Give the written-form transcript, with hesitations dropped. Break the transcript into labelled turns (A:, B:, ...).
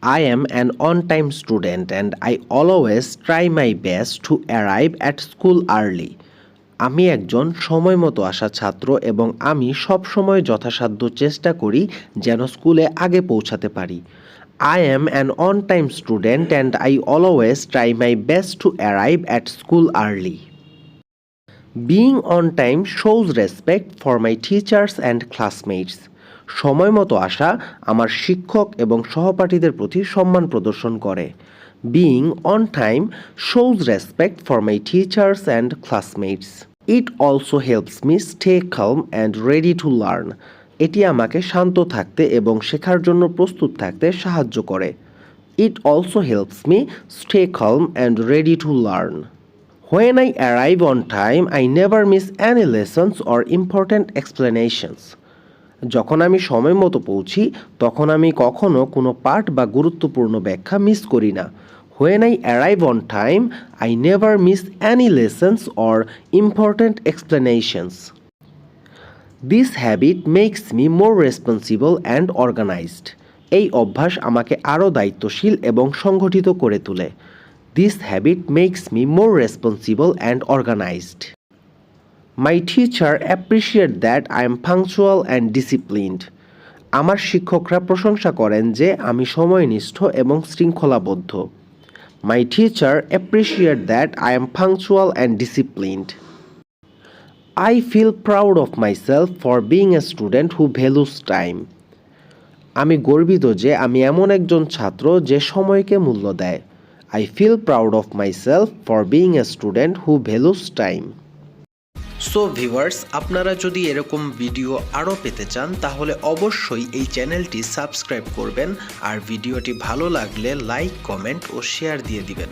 A: I am an on-time student and I always try my best to arrive at school early. আমি একজন সময়মতো আসা ছাত্র এবং আমি সব সময় যথাসাধ্য চেষ্টা করি যেন স্কুলে আগে পৌঁছাতে পারি। I am an on-time student and I always try my best to arrive at school early. Being on time shows respect for my teachers and classmates. সময় মতো আসা আমার শিক্ষক এবং সহপাঠীদের প্রতি সম্মান প্রদর্শন করে। Being on time shows respect for my teachers and classmates. It also helps me stay calm and ready to learn. এটি আমাকে শান্ত থাকতে এবং শেখার জন্য প্রস্তুত থাকতে সাহায্য করে। It also helps me stay calm and ready to learn. When I arrive on time, I never miss any lessons or important explanations. যখন আমি সময় মতো পৌঁছি তখন আমি কখনো কোনো পাঠ বা গুরুত্বপূর্ণ ব্যাখ্যা মিস করি না। When I arrive on time, I never miss any lessons or important explanations. This habit makes me more responsible and organized. এই অভ্যাস আমাকে আরও দায়িত্বশীল এবং সংগঠিত করে তোলে। This habit makes me more responsible and organized. My teacher appreciate that I am punctual and disciplined. আমার শিক্ষকরা প্রশংসা করেন যে আমি সময়নিষ্ঠ এবং শৃঙ্খলাবদ্ধ। My teacher appreciate that I am punctual and disciplined. I feel proud of myself for being a student who values time. আমি গর্বিত যে আমি এমন একজন ছাত্র যে সময়কে মূল্য দেয়। I feel proud of myself for being a student who values time. So viewers, আপনারা যদি এরকম ভিডিও আরও পেতে চান তাহলে অবশ্যই এই চ্যানেলটি সাবস্ক্রাইব করবেন আর ভিডিওটি ভালো লাগলে লাইক, কমেন্ট ও শেয়ার দিয়ে দিবেন।